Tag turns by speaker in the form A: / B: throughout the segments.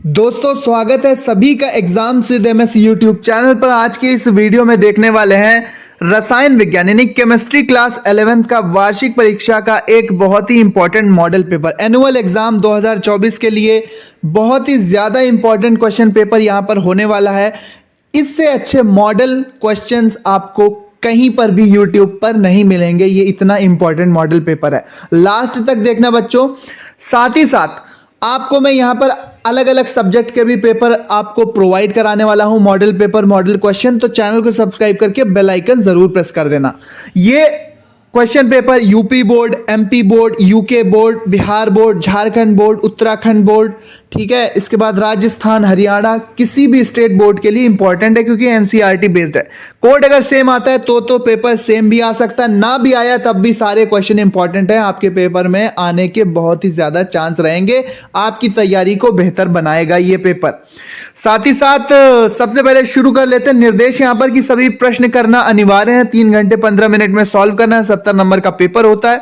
A: दोस्तों स्वागत है सभी का exams with MS YouTube channel पर। आज के इस वीडियो में देखने वाले हैं रसायन विज्ञान यानी केमिस्ट्री क्लास 11th का वार्षिक परीक्षा का एक बहुत ही important model paper annual exam 2024 के लिए बहुत ही ज्यादा इंपॉर्टेंट क्वेश्चन पेपर यहां पर होने वाला है। इससे अच्छे मॉडल क्वेश्चंस आपको कहीं पर भी यूट्यूब पर नहीं मिलेंगे। ये इतना इंपॉर्टेंट मॉडल पेपर है, लास्ट तक देखना बच्चों। साथ ही साथ आपको मैं यहां पर अलग अलग सब्जेक्ट के भी पेपर आपको प्रोवाइड कराने वाला हूं, मॉडल पेपर मॉडल क्वेश्चन। तो चैनल को सब्सक्राइब करके बेल आइकन जरूर प्रेस कर देना। ये question paper UP board, MP board, UK board, Bihar board, Jharkhand board, Uttarakhand board, ठीक है, इसके बाद राजस्थान, हरियाणा, किसी भी स्टेट बोर्ड के लिए इंपॉर्टेंट है क्योंकि एनसीईआरटी बेस्ड है। कोड अगर सेम आता है तो पेपर सेम भी आ सकता है, ना भी आया तब भी सारे क्वेश्चन इंपॉर्टेंट है। आपके पेपर में आने के बहुत ही ज्यादा चांस रहेंगे, आपकी तैयारी को बेहतर बनाएगा ये पेपर। साथ ही साथ सबसे पहले शुरू कर लेते हैं। निर्देश यहां पर कि सभी प्रश्न करना अनिवार्य है, 3 घंटे 15 मिनट में सॉल्व करना है, 70 नंबर का पेपर होता है,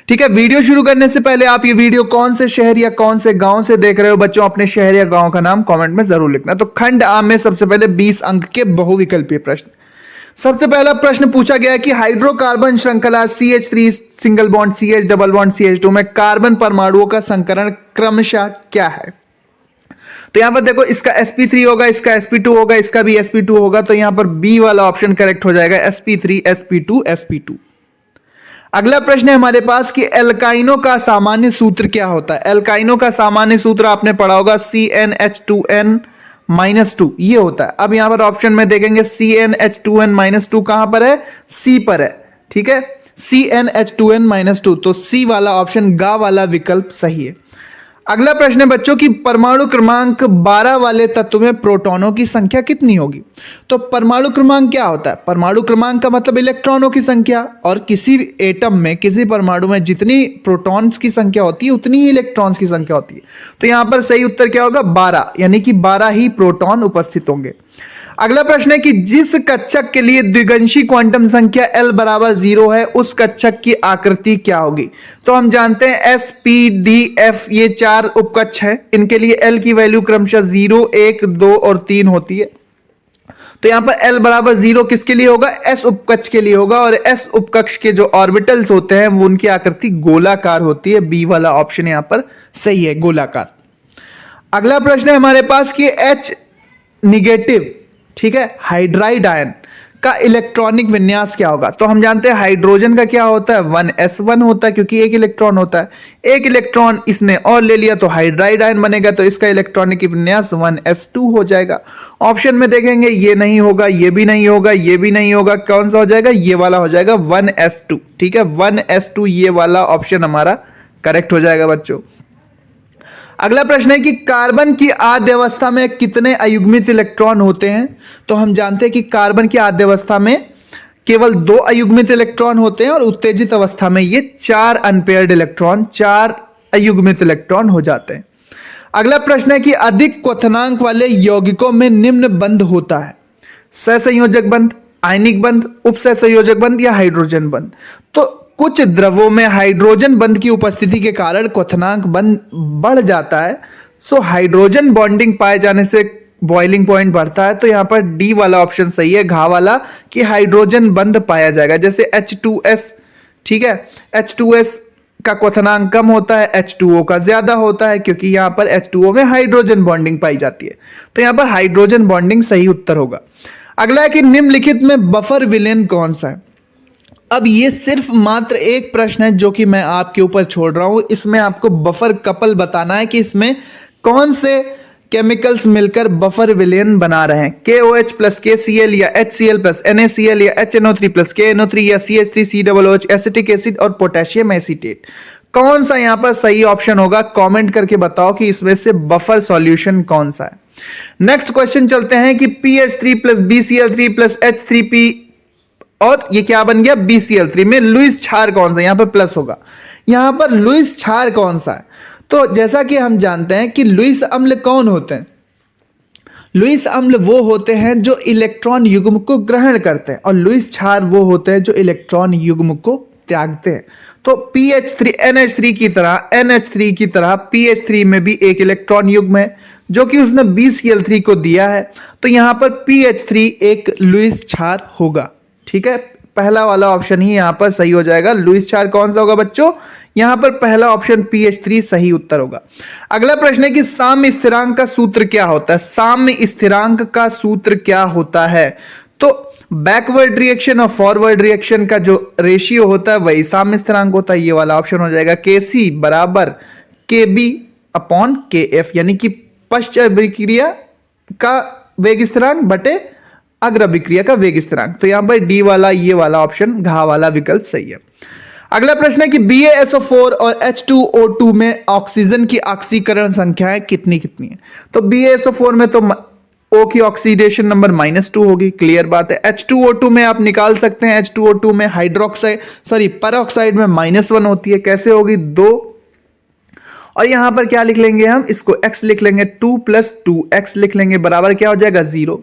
A: ठीक है। वीडियो शुरू करने से पहले आप ये वीडियो कौन से शहर या कौन से गांव से देख रहे हो बच्चों, अपने शहर या गांव का नाम कमेंट में जरूर लिखना। तो खंड आ में सबसे पहले 20 अंक के बहुविकल्पीय प्रश्न। सबसे पहला प्रश्न पूछा गया है कि हाइड्रोकार्बन श्रृंखला CH3 single bond CH double bond CH2 में कार्बन परमाणुओं का संकरण क्रमशः क्या है। तो यहां पर देखो, इसका sp3 होगा, इसका sp2 होगा, इसका भी sp2 होगा, तो यहां पर बी वाला ऑप्शन करेक्ट हो जाएगा, sp3 sp2 sp2। अगला प्रश्न है हमारे पास कि एल्काइनों का सामान्य सूत्र क्या होता है। एल्काइनों का सामान्य सूत्र आपने पढ़ा होगा CnH2n-2 ये होता है। अब यहां पर ऑप्शन में देखेंगे CnH2n-2 कहां पर है, सी पर है, ठीक है, CnH2n-2, तो सी वाला ऑप्शन गा वाला विकल्प सही है। अगला प्रश्न है बच्चों की परमाणु क्रमांक 12 वाले तत्व में प्रोटॉनों की संख्या कितनी होगी। तो परमाणु क्रमांक क्या होता है, परमाणु क्रमांक का मतलब इलेक्ट्रॉनों की संख्या, और किसी एटम में किसी परमाणु में जितनी प्रोटॉन्स की संख्या होती है उतनी ही इलेक्ट्रॉन्स की संख्या होती है। तो यहां पर सही उत्तर क्या होगा, 12, यानी कि 12 ही प्रोटॉन उपस्थित होंगे। अगला प्रश्न है कि जिस कक्षक के लिए द्विगंशी क्वांटम संख्या L बराबर 0 है उस कक्षक की आकृति क्या होगी। तो हम जानते हैं S P D F ये 4 उपकक्ष है, इनके लिए L की वैल्यू क्रमशः 0, 1, 2 और 3 होती है। तो यहां पर L बराबर 0 किसके लिए होगा, S उपकक्ष के लिए होगा, और S उपकक्ष के जो ऑर्बिटल्स होते हैं वो उनकी आकृति गोलाकार होती है। बी वाला ऑप्शन यहां पर सही है, गोलाकार। अगला प्रश्न है हमारे पास कि H निगेटिव, ठीक है, हाइड्राइड आयन का इलेक्ट्रॉनिक विन्यास क्या होगा। तो हम जानते हैं हाइड्रोजन का क्या होता है, 1s1 होता है क्योंकि एक इलेक्ट्रॉन होता है, एक इलेक्ट्रॉन इसने और ले लिया तो हाइड्राइड आयन बनेगा, तो इसका इलेक्ट्रॉनिक विन्यास 1s2 हो जाएगा। ऑप्शन में देखेंगे ये नहीं होगा, ये भी नहीं होगा, ये भी नहीं होगा, कौन सा हो जाएगा, ये वाला हो जाएगा 1s2, ठीक है, 1s2 ये वाला ऑप्शन हमारा करेक्ट हो जाएगा बच्चों। अगला प्रश्न है कि कार्बन की आद्य अवस्था में कितने अयुग्मित इलेक्ट्रॉन होते हैं। तो हम जानते हैं कि कार्बन की आद्य अवस्था में केवल 2 अयुग्मित इलेक्ट्रॉन होते हैं, और उत्तेजित अवस्था में ये 4 अनपेयर्ड इलेक्ट्रॉन, 4 अयुग्मित इलेक्ट्रॉन हो जाते हैं। अगला प्रश्न है कि अधिक क्वथनांक वाले यौगिकों में निम्न बंध होता है, सहसंयोजक बंध, आयनिक बंध, उपसहसंयोजक बंध या हाइड्रोजन बंध। तो कुछ द्रवों में हाइड्रोजन बंध की उपस्थिति के कारण क्वथनांक बंध बढ़ जाता है, सो हाइड्रोजन बॉन्डिंग पाए जाने से बॉइलिंग पॉइंट बढ़ता है। तो यहां पर डी वाला ऑप्शन सही है, घा वाला, कि हाइड्रोजन बंध पाया जाएगा। जैसे H2S, ठीक है, H2S का क्वथनांक कम होता है, H2O का ज्यादा होता है, क्योंकि यहां पर H2O में हाइड्रोजन बॉन्डिंग पाई जाती है। तो यहां पर हाइड्रोजन बॉन्डिंग सही उत्तर होगा। अगला है कि निम्नलिखित में बफर विलेन कौन सा है। अब ये सिर्फ मात्र एक प्रश्न है जो कि मैं आपके ऊपर छोड़ रहा हूं, इसमें आपको बफर कपल बताना है कि इसमें कौन से केमिकल्स मिलकर बफर विलेन बना रहे हैं। KOH प्लस KCl या HCl प्लस NaCl या HNO3 प्लस KNO3 या CH3COOH एसिटिक एसिड और पोटेशियम एसीटेट, कौन सा यहां पर सही ऑप्शन होगा। कमेंट करके बताओ कि इसमें से बफर सॉल्यूशन कौन सा है। नेक्स्ट क्वेश्चन चलते हैं कि PH3 plus BCl3 plus H3P और ये क्या बन गया, BCl3 में लुईस क्षार कौन सा, यहां पर प्लस होगा, यहां पर लुईस क्षार कौन सा है। तो जैसा कि हम जानते हैं कि लुईस अम्ल कौन होते हैं, लुईस अम्ल वो होते हैं जो इलेक्ट्रॉन युग्म को ग्रहण करते हैं, और लुईस क्षार वो होते हैं जो इलेक्ट्रॉन युग्म को त्यागते हैं। तो NH3 की तरह PH3 में भी एक इलेक्ट्रॉन युग्म है, जो कि उसने BCl3 को दिया है, तो यहां पर PH3 एक लुईस क्षार होगा। ठीक है, पहला वाला ऑप्शन ही यहां पर सही हो जाएगा। लुईस क्षार कौन सा होगा बच्चों? यहां पर पहला ऑप्शन PH3 सही उत्तर होगा। अगला प्रश्न है कि साम्य स्थिरांक का सूत्र क्या होता है? साम्य स्थिरांक का सूत्र क्या होता है? तो बैकवर्ड रिएक्शन और फॉरवर्ड रिएक्शन का जो रेशियो होता है वही साम्य स्थिरांक होता है। ये वाला ऑप्शन हो जाएगा Kc बराबर Kb अपॉन Kf, यानी कि पश्चात अभिक्रिया का वेग स्थिरांक बटे अग्र अभिक्रिया का वेग स्थिरांक। तो यहां पर डी वाला ये वाला ऑप्शन घ वाला विकल्प सही है। अगला प्रश्न है कि BaSO4 और H2O2 में ऑक्सीजन की ऑक्सीकरण संख्याएं कितनी कितनी है? तो BaSO4 में तो O की ऑक्सीडेशन नंबर -2 होगी, क्लियर बात है। H2O2 में आप निकाल सकते हैं, H2O2 में परऑक्साइड में -1 होती है। कैसे होगी? 2, और यहां पर क्या लिख लेंगे हम? इसको x लिख लेंगे, 2 + 2x लिख लेंगे, बराबर क्या हो जाएगा? 0।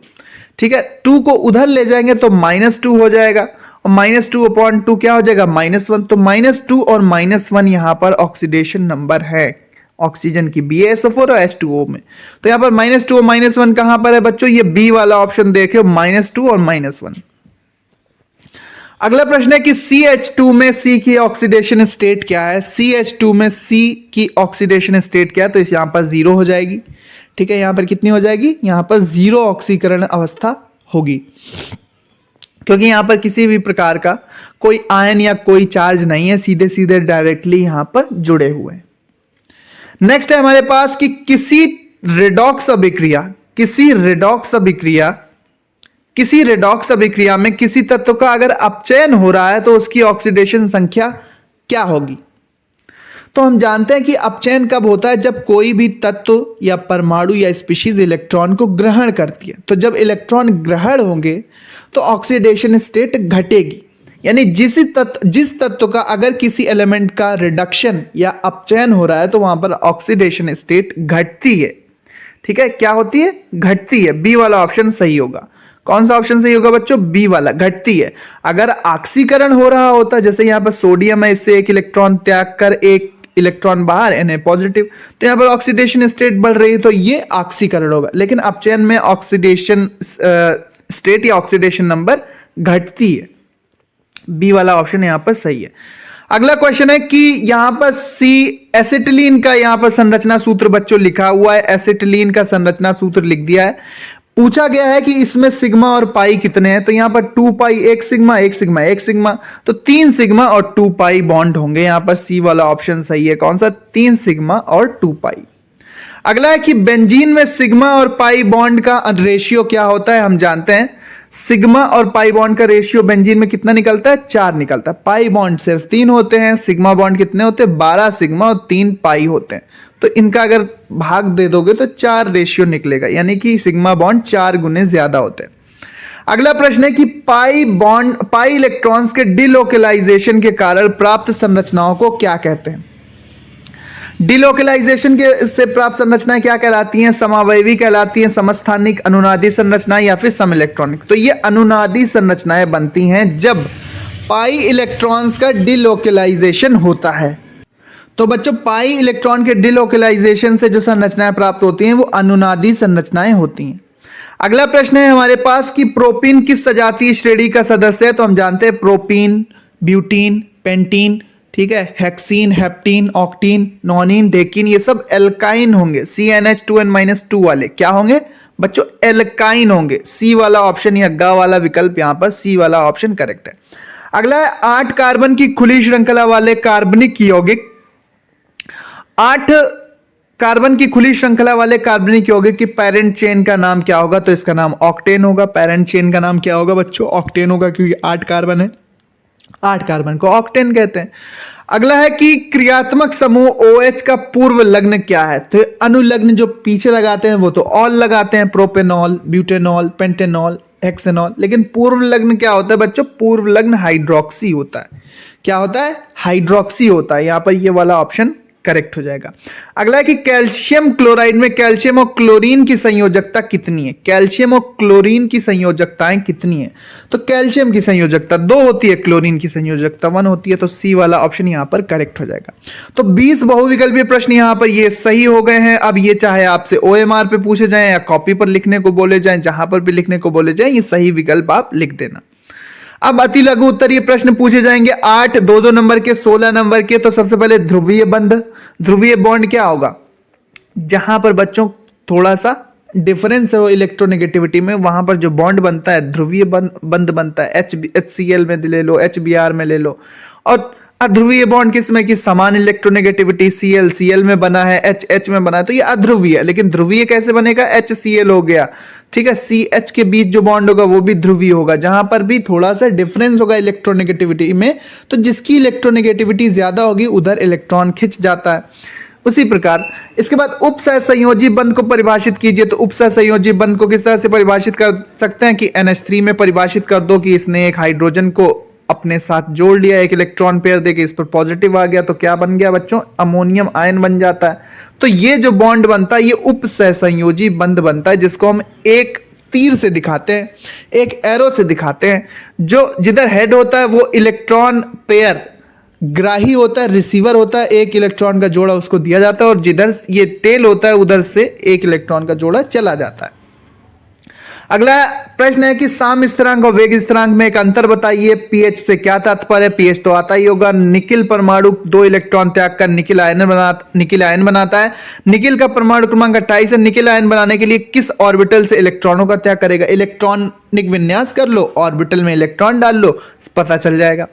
A: ठीक है, 2 को उधर ले जाएंगे तो -2 हो जाएगा, और -2/2 क्या हो जाएगा? -1। तो -2 और -1 यहां पर ऑक्सीडेशन नंबर है ऑक्सीजन की BaSO4 और H2O में। तो यहां पर -2 और -1 कहां पर है बच्चों? ये बी वाला ऑप्शन देखिए, -2 और -1। अगला प्रश्न है कि CH2 में C की ऑक्सीडेशन स्टेट क्या है? CH2 में C की ऑक्सीडेशन स्टेट क्या है? तो इस यहां पर 0 हो जाएगी। ठीक है, यहां पर कितनी हो जाएगी? यहां पर 0 ऑक्सीकरण अवस्था होगी, क्योंकि यहां पर किसी भी प्रकार का कोई आयन या कोई चार्ज नहीं है, सीधे सीधे डायरेक्टली यहां पर जुड़े हुए हैं। नेक्स्ट है हमारे पास कि किसी रेडॉक्स अभिक्रिया में किसी तत्व का अगर अपचयन हो रहा है तो उसकी ऑक्सीडेशन संख्या क्या होगी? तो हम जानते हैं कि अपचयन कब होता है? जब कोई भी तत्व या परमाणु या स्पीशीज इलेक्ट्रॉन को ग्रहण करती है। तो जब इलेक्ट्रॉन ग्रहण होंगे तो ऑक्सीडेशन स्टेट घटेगी, यानी जिस तत्व का अगर किसी एलिमेंट का रिडक्शन या अपचयन हो रहा है तो वहां पर ऑक्सीडेशन स्टेट घटती है। ठीक है, क्या होती है? घटती है। बी वाला ऑप्शन सही होगा। कौन सा ऑप्शन सही होगा बच्चों? बी वाला, घटती है। अगर ऑक्सीकरण हो रहा होता, जैसे यहां पर सोडियम है, इससे एक इलेक्ट्रॉन त्याग कर एक इलेक्ट्रॉन बाहर, Na पॉजिटिव, तो यहां पर ऑक्सीडेशन स्टेट बढ़ रही है, तो ये ऑक्सीकरण होगा। लेकिन अपचयन में ऑक्सीडेशन स्टेट या ऑक्सीडेशन नंबर घटती है। बी वाला ऑप्शन यहां पर सही है। अगला क्वेश्चन है कि यहां पर सी एसिटिलीन का यहां पर संरचना सूत्र बच्चों लिखा हुआ है, एसिटिलीन का संरचना सूत्र लिख दिया है। पूछा गया है कि इसमें सिग्मा और पाई कितने हैं? तो यहां पर 2 पाई, एक सिग्मा, तो 3 सिग्मा और 2 पाई बॉन्ड होंगे। यहां पर सी वाला ऑप्शन सही है। कौन सा? 3 सिग्मा और 2 पाई। अगला है कि बेंजीन में सिग्मा और पाई बॉन्ड का रेशियो क्या होता है? हम जानते हैं सिग्मा और पाई बॉन्ड का रेशियो बेंजीन में कितना निकलता है? 4 निकलता है। पाई बॉन्ड सिर्फ 3 होते हैं, सिग्मा बॉन्ड कितने होते हैं? 12 सिग्मा और 3 पाई होते हैं। तो इनका अगर भाग दे दोगे तो 4 रेशियो निकलेगा, यानी कि सिग्मा बॉन्ड 4 गुने ज्यादा होते हैं। अगला प्रश्न है कि पाई इलेक्ट्रॉन्स के डिलोकलाइजेशन के कारण प्राप्त संरचनाओं को क्या कहते हैं? डिलोकलाइजेशन के से प्राप्त संरचनाएं क्या कहलाती हैं? समावयवी कहलाती हैं, समस्थानिक, अनुनादी संरचनाएं या फिर सम इलेक्ट्रॉनिक। तो ये अनुनादी संरचनाएं बनती हैं जब पाई इलेक्ट्रॉन्स का डिलोकलाइजेशन होता है। तो बच्चों पाई इलेक्ट्रॉन के डिलोकलाइजेशन से जो संरचनाएं प्राप्त होती हैं वो अनुनादी संरचनाएं होती हैं। अगला प्रश्न है हमारे पास कि प्रोपीन किस सजातीय श्रेणी का सदस्य है? तो हम जानते हैं प्रोपीन, ब्यूटीन, पेंटीन, ठीक है, हेक्सीन, हेप्टीन, ऑक्टीन, नॉनिन, डेकिन, ये सब एल्काइन होंगे। CnH2n-2 वाले क्या होंगे बच्चों? एल्काइन होंगे। सी वाला ऑप्शन या ग वाला विकल्प यहां पर सी वाला ऑप्शन करेक्ट है। अगला है 8 कार्बन की खुली श्रृंखला वाले कार्बनिक यौगिक, 8 कार्बन की खुली श्रृंखला वाले कार्बनिक यौगिक की पेरेंट चेन का नाम क्या होगा? तो इसका नाम ऑक्टेन होगा। पेरेंट चेन का नाम क्या होगा बच्चों? ऑक्टेन होगा, क्योंकि 8 कार्बन है, 8 कार्बन को ऑक्टेन कहते हैं। अगला है कि क्रियात्मक समूह OH का पूर्व लग्न क्या है? तो अनुलग्न जो पीछे लगाते हैं वो तो ऑल लगाते हैं, प्रोपेनॉल, ब्यूटेनॉल, पेंटेनॉल, हेक्सेनॉल। लेकिन पूर्व लग्न क्या होता है बच्चों? पूर्व लग्न हाइड्रोक्सी होता है। क्या होता है? हाइड्रोक्सी होता है। यहां पर ये वाला ऑप्शन करेक्ट हो जाएगा। अगला है कि कैल्शियम क्लोराइड में कैल्शियम और क्लोरीन की संयोजकता कितनी है। कैल्शियम और क्लोरीन की संयोजकताएं कितनी है? तो कैल्शियम की संयोजकता 2 होती है, क्लोरीन की संयोजकता 1 होती है, तो सी वाला ऑप्शन यहां पर करेक्ट हो जाएगा। तो 20 बहुविकल्पीय प्रश्न यहां पर ये सही हो गए हैं। अब ये चाहे आपसे ओएमआर पे पूछे जाएं या कॉपी पर लिखने को बोले जाएं, जहां पर भी लिखने को बोले जाएं, ये सही विकल्प आप लिख देना। अब अति लघु उत्तरीय प्रश्न पूछे जाएंगे 8 2 नंबर के, 16 नंबर के। तो सबसे पहले ध्रुवीय बंध, ध्रुवीय बॉन्ड क्या होगा? जहां पर बच्चों थोड़ा सा डिफरेंस हो इलेक्ट्रोनेगेटिविटी में, वहां पर जो बॉन्ड बनता है ध्रुवीय बंध बनता है। HCl में ले लो, HBr में ले लो। और अध्रुवीय बॉन्ड किसमें कि समान इलेक्ट्रोनेगेटिविटी, Cl में बना है, H में बना है, तो ये अध्रुवीय है। लेकिन ध्रुवीय कैसे बनेगा? HCl हो गया, ठीक है। CH के बीच जो बॉन्ड होगा वो भी ध्रुवीय होगा। जहां पर भी थोड़ा सा डिफरेंस होगा इलेक्ट्रोनेगेटिविटी में, तो जिसकी इलेक्ट्रोनेगेटिविटी ज्यादा होगी उधर इलेक्ट्रॉन खिंच जाता है। उसी प्रकार इसके बाद उपसहसंयोजी बंध को परिभाषित कीजिए। तो उपसहसंयोजी बंध को किस तरह से परिभाषित कर सकते हैं कि NH3 में परिभाषित कर दो कि इसने एक हाइड्रोजन को अपने साथ जोड़ लिया, एक इलेक्ट्रॉन पेयर देके इस पर पॉजिटिव आ गया, तो क्या बन गया बच्चों? अमोनियम आयन बन जाता है। तो ये जो बॉन्ड बनता है ये उपसहसंयोजी बंध बनता है, जिसको हम एक तीर से दिखाते हैं, एक एरो से दिखाते हैं। जो जिधर हेड होता है वो इलेक्ट्रॉन पेयर ग्राही होता है, रिसीवर होता है, एक इलेक्ट्रॉन का जोड़ा उसको दिया जाता है, और जिधर ये टेल होता है उधर से एक इलेक्ट्रॉन का जोड़ा चला जाता है। अगला प्रश्न है कि साम स्थिरांक और वेग स्थिरांक में एक अंतर बताइए। पीएच से क्या तात्पर्य है? पीएच तो आता ही होगा। निकिल परमाणु 2 इलेक्ट्रॉन त्याग कर निकिल आयन बनाता है। निकिल का परमाणु क्रमांक 28 है। निकिल आयन बनाने के लिए किस ऑर्बिटल से इलेक्ट्रॉनों का त्याग करेगा? इलेक्ट्रॉनिक विन्यास कर लो, ऑर्बिटल में इलेक्ट्रॉन डाल लो, पता चल जाएगा,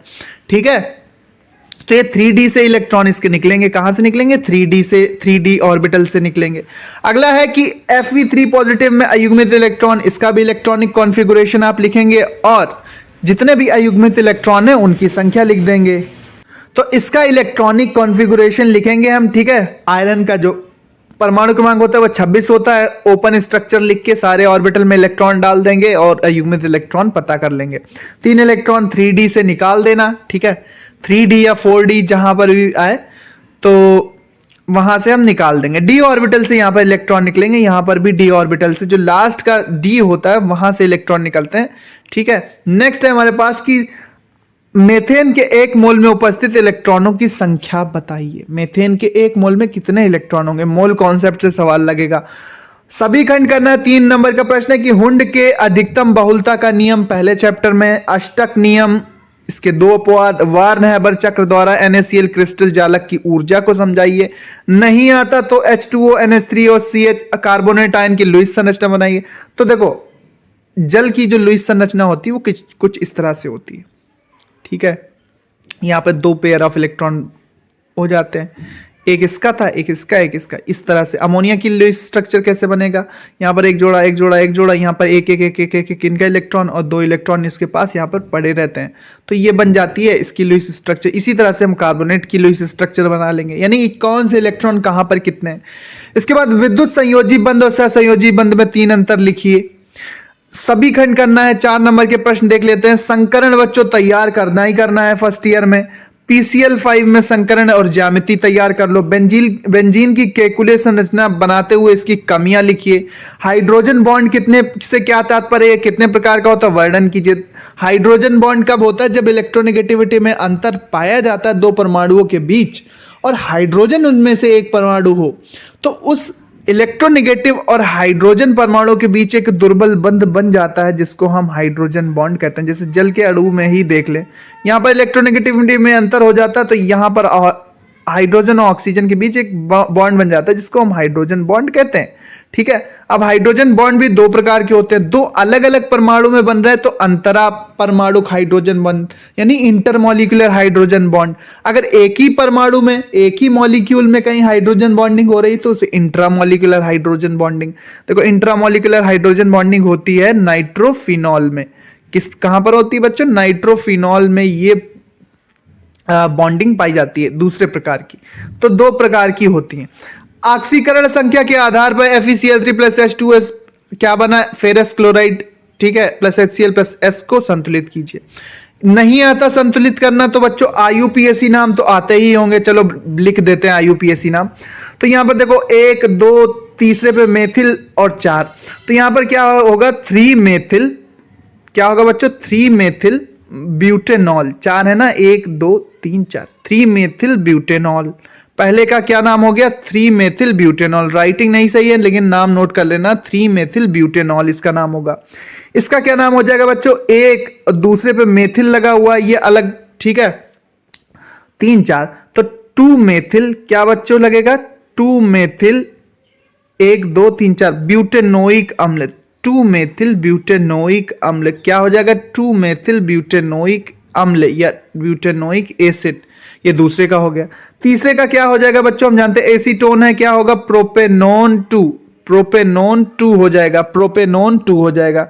A: ठीक है। तो ये 3D से इलेक्ट्रॉन इसके निकलेंगे। कहां से निकलेंगे? 3D से, 3D ऑर्बिटल से निकलेंगे। अगला है कि Fe3 पॉजिटिव में अयुग्मित इलेक्ट्रॉन, इसका भी इलेक्ट्रॉनिक कॉन्फ़िगरेशन आप लिखेंगे और जितने भी अयुग्मित इलेक्ट्रॉन है उनकी संख्या लिख देंगे। तो इसका इलेक्ट्रॉनिक कॉन्फ़िगरेशन लिखेंगे हम, ठीक है। आयरन का जो परमाणु क्रमांक होता है वो 26 होता है। ओपन स्ट्रक्चर लिख के सारे ऑर्बिटल में इलेक्ट्रॉन डाल देंगे और अयुग्मित इलेक्ट्रॉन पता कर लेंगे। 3 इलेक्ट्रॉन 3D से निकाल देना, ठीक है। 3D या 4D जहां पर भी आए तो वहां से हम निकाल देंगे। D ऑर्बिटल से यहां पर इलेक्ट्रॉन निकलेंगे, यहां पर भी D ऑर्बिटल से जो लास्ट का D होता है वहां से इलेक्ट्रॉन निकलते हैं, ठीक है। नेक्स्ट है हमारे पास कि मेथेन के 1 मोल में उपस्थित इलेक्ट्रॉनों की संख्या बताइए। मेथेन के 1 मोल में कितने इलेक्ट्रॉन होंगे? मोल कॉन्सेप्ट से सवाल लगेगा। सभी खंड करना है। 3 नंबर का प्रश्न है कि हुंड के अधिकतम बहुलता का नियम पहले चैप्टर में, अष्टक नियम, इसके 2 अपवाद, वार्न-हैबर चक्र द्वारा NaCl क्रिस्टल जालक की ऊर्जा को समझाइए। नहीं आता तो H2O NH3 और CH कार्बोनेट आयन की लुईस संरचना बनाइए। तो देखो जल की जो लुईस संरचना होती है वो कुछ इस तरह से होती है, ठीक है। यहां पर 2 पेयर ऑफ इलेक्ट्रॉन हो जाते हैं, एक इसका था, एक इसका, एक इसका, इस तरह से। अमोनिया की लुईस स्ट्रक्चर कैसे बनेगा? यहां पर एक जोड़ा, एक जोड़ा, एक जोड़ा, यहां पर एक एक एक एक एक, एक इनका इलेक्ट्रॉन और 2 इलेक्ट्रॉन इसके पास यहां पर पड़े रहते हैं, तो ये बन जाती है इसकी लुईस स्ट्रक्चर। इसी तरह से हम कार्बोनेट की लुईस स्ट्रक्चर बना लेंगे, यानी कौन से इलेक्ट्रॉन कहां पर कितने हैं। इसके बाद विद्युत संयोजी बंध और सहसंयोजी बंध में 3 अंतर लिखिए। सभी खंड करना है। 4 नंबर के प्रश्न देख लेते हैं। संकरण बच्चों तैयार करना ही करना है फर्स्ट ईयर में। PCl5 में संकरण और ज्यामिति तैयार कर लो। बेंजीन की केकुले संरचना बनाते हुए इसकी कमियां लिखिए। हाइड्रोजन बॉन्ड कितने से क्या तात्पर्य है, कितने प्रकार का होता है, वर्णन कीजिए। हाइड्रोजन बॉन्ड कब होता है? जब इलेक्ट्रोनेगेटिविटी में अंतर पाया जाता है 2 परमाणुओं के बीच और हाइड्रोजन उनमें से एक परमाणु हो, तो उस इलेक्ट्रोनेगेटिव और हाइड्रोजन परमाणु के बीच एक दुर्बल बंध बन जाता है जिसको हम हाइड्रोजन बॉन्ड कहते हैं। जैसे जल के अणु में ही देख ले, यहां पर इलेक्ट्रोनेगेटिविटी में अंतर हो जाता है तो यहां पर हाइड्रोजन और ऑक्सीजन के बीच एक बॉन्ड बन जाता है जिसको हम हाइड्रोजन बॉन्ड कहते हैं, ठीक है। अब हाइड्रोजन बॉन्ड भी 2 प्रकार के होते हैं, 2 अलग अलग परमाणु में बन रहे हैं तो अंतरा परमाणु हाइड्रोजन बॉन्ड यानी इंटरमॉलिक्यूलर हाइड्रोजन बॉन्ड। अगर एक ही परमाणु में, एक ही मॉलिक्यूल में कहीं हाइड्रोजन बॉन्डिंग हो रही तो उसे इंट्रामॉलिक्यूलर हाइड्रोजन बॉन्डिंग। देखो इंट्रामॉलिक्यूलर हाइड्रोजन बॉन्डिंग होती है नाइट्रोफिनॉल में। कहां पर होती है बच्चों? नाइट्रोफिनॉल में ये बॉन्डिंग पाई जाती है दूसरे प्रकार की। तो 2 प्रकार की होती है। ऑक्सीकरण संख्या के आधार पर FeCl3 प्लस H2S क्या बना? फेरस क्लोराइड, ठीक है, प्लस HCl प्लस S को संतुलित कीजिए। नहीं आता संतुलित करना तो बच्चों आईयूपीएसी नाम तो आते ही होंगे, चलो लिख देते हैं आईयूपीएसी नाम। तो यहां पर देखो 1 2 तीसरे पे मेथिल और 4, तो यहां पर क्या होगा 3 मेथिल, क्या होगा बच्चों 3 मेथिल ब्यूटेनॉल, 4 है ना 1 2 3 4, 3 मेथिल ब्यूटेनॉल। पहले का क्या नाम हो गया 3 मेथिल ब्यूटेनॉल, राइटिंग नहीं सही है लेकिन नाम नोट कर लेना, 3 मेथिल ब्यूटेनॉल इसका नाम होगा। इसका क्या नाम हो जाएगा बच्चों, एक दूसरे पे मेथिल लगा हुआ ये अलग, ठीक है 3 4, तो 2 मेथिल क्या बच्चों लगेगा 2 मेथिल 1 2 3 4 ब्यूटेनोइक अम्ल, 2 मेथिल ब्यूटेनोइक अम्ल क्या हो जाएगा 2 मेथिल ब्यूटेनोइक अम्ल या ब्यूटेनोइक एसिड, ये दूसरे का हो गया। तीसरे का क्या हो जाएगा बच्चों, हम जानते हैं एसीटोन है, क्या होगा प्रोपेनोन 2, प्रोपेनोन 2 हो जाएगा, प्रोपेनोन 2 हो जाएगा।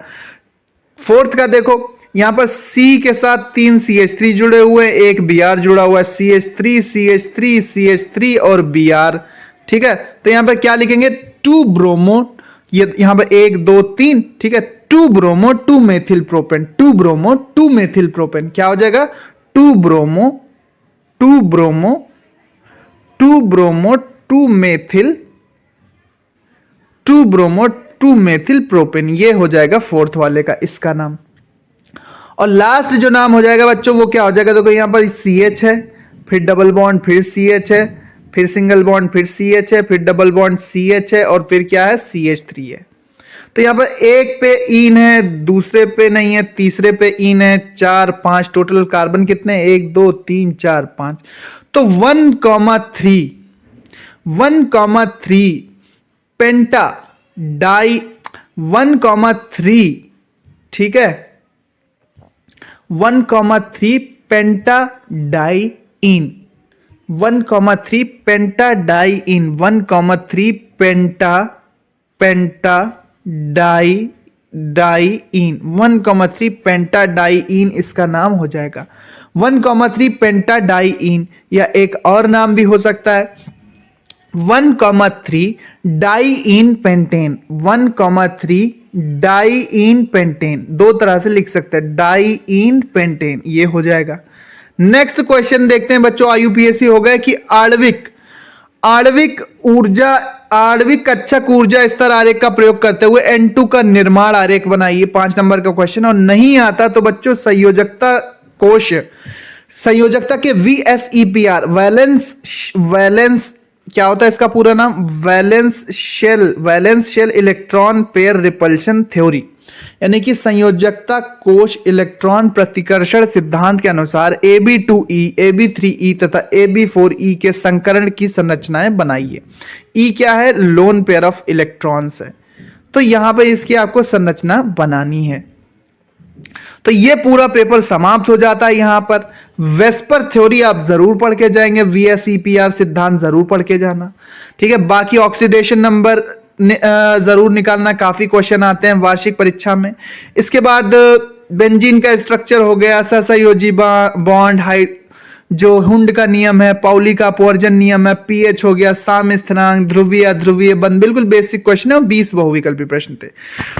A: फोर्थ का देखो यहां पर C के साथ 3 CH3 जुड़े हुए, एक Br जुड़ा हुआ है, CH3 CH3 CH3 और Br, ठीक है। तो यहां पर क्या लिखेंगे 2 ब्रोमो, ये यहां पर 1 2 3, ठीक है 2 bromo 2 methyl propane, 2 bromo 2 methyl propane क्या हो जाएगा 2 bromo 2 bromo 2 bromo 2 methyl 2 bromo 2 methyl propane, ये हो जाएगा फोर्थ वाले का इसका नाम। और लास्ट जो नाम हो जाएगा बच्चों वो क्या हो जाएगा, देखो यहां पर CH है, फिर डबल बॉन्ड, फिर CH है, फिर सिंगल बॉन्ड, फिर CH है, फिर डबल बॉन्ड CH है और फिर क्या है CH3 है। तो यहां पर एक पे इन है, दूसरे पे नहीं है, तीसरे पे इन है, 4 5 टोटल कार्बन कितने 1 2 3 4 5, तो 1,3 पेंटा डाई 1,3, ठीक है 1,3 पेंटा डाई इन, 1,3 पेंटा डाई इन, 1,3 पेंटा डाई इन, 1,3 पेंटा डाई इन इसका नाम हो जाएगा 1,3 पेंटा डाई इन, या एक और नाम भी हो सकता है 1,3 डाई इन पेंटेन, 1,3 डाई इन पेंटेन, दो तरह से लिख सकते हैं डाई इन पेंटेन, ये हो जाएगा। नेक्स्ट क्वेश्चन देखते हैं बच्चों, आईयूपीएसी हो गया कि आणविक कक्षक ऊर्जा स्तर आरेख का प्रयोग करते हुए N2 का निर्माण आरेख बनाइए, 5 नंबर का क्वेश्चन। और नहीं आता तो बच्चों संयोजकता कोश, संयोजकता के VSEPR वैलेंस क्या होता है इसका पूरा नाम, valence shell electron pair repulsion theory, यानी कि संयोजकता कोश इलेक्ट्रॉन प्रतिकर्षण सिद्धांत के अनुसार Ab2E, Ab3E तथा Ab4E के संकरण की संरचनाएं बनाइए। E क्या है, लोन पेयर ऑफ इलेक्ट्रॉन्स है, तो यहां पर इसकी आपको संरचना बनानी है। तो ये पूरा पेपर समाप्त हो जाता है। यहां पर वेस्पर थ्योरी आप जरूर पढ़ के जाएंगे, VSEPR सिद्धांत जरूर पढ़ के जाना, ठीक है। बाकी ऑक्सीडेशन नंबर जरूर निकालना, काफी क्वेश्चन आते हैं वार्षिक परीक्षा में। इसके बाद बेंजीन का स्ट्रक्चर हो गया, सहसंयोजी बॉन्ड हाइट, जो हुंड का नियम है, पाउली का अपवर्जन नियम है, पीएच हो गया, साम स्थिरांक, ध्रुवीय अध्रुवीय बंध, बिल्कुल बेसिक क्वेश्चन है और 20 बहुविकल्पी प्रश्न थे।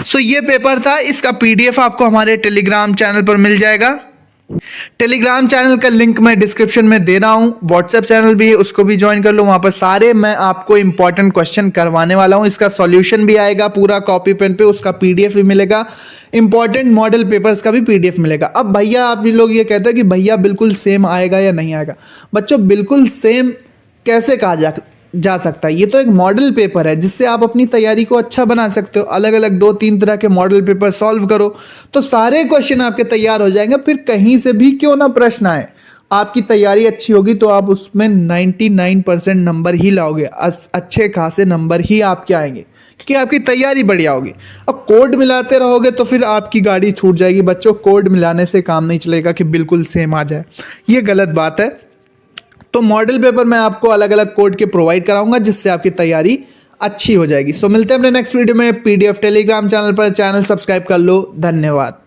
A: सो ये पेपर था, इसका PDF आपको हमारे टेलीग्राम चैनल पर मिल जाएगा। टेलीग्राम चैनल का लिंक मैं डिस्क्रिप्शन में दे रहा हूं, व्हाट्सएप चैनल भी है उसको भी ज्वाइन कर लो, वहां पर सारे मैं आपको इंपॉर्टेंट क्वेश्चन करवाने वाला हूं। इसका सॉल्यूशन भी आएगा पूरा कॉपी पेन पे, उसका PDF भी मिलेगा, इंपॉर्टेंट मॉडल पेपर्स का भी PDF मिलेगा। अब भैया आप लोग ये कहते हैं कि भैया बिल्कुल सेम आएगा या नहीं आएगा, बच्चों बिल्कुल सेम कैसे कहा जा सकता है, ये तो एक मॉडल पेपर है जिससे आप अपनी तैयारी को अच्छा बना सकते हो। अलग अलग 2-3 तरह के मॉडल पेपर सॉल्व करो तो सारे क्वेश्चन आपके तैयार हो जाएंगे, फिर कहीं से भी क्यों ना प्रश्न आए, आपकी तैयारी अच्छी होगी तो आप उसमें 99% नंबर ही लाओगे, अच्छे खासे नंबर ही आपके आएंगे क्योंकि आपकी तैयारी बढ़िया होगी। अब कोड मिलाते रहोगे तो फिर आपकी गाड़ी छूट जाएगी बच्चों, कोड मिलाने से काम नहीं चलेगा कि बिल्कुल सेम आ जाए, ये गलत बात है। तो मॉडल पेपर मैं आपको अलग अलग कोड के प्रोवाइड कराऊंगा जिससे आपकी तैयारी अच्छी हो जाएगी। सो मिलते हैं अपने नेक्स्ट वीडियो में। PDF टेलीग्राम चैनल पर, चैनल सब्सक्राइब कर लो। धन्यवाद।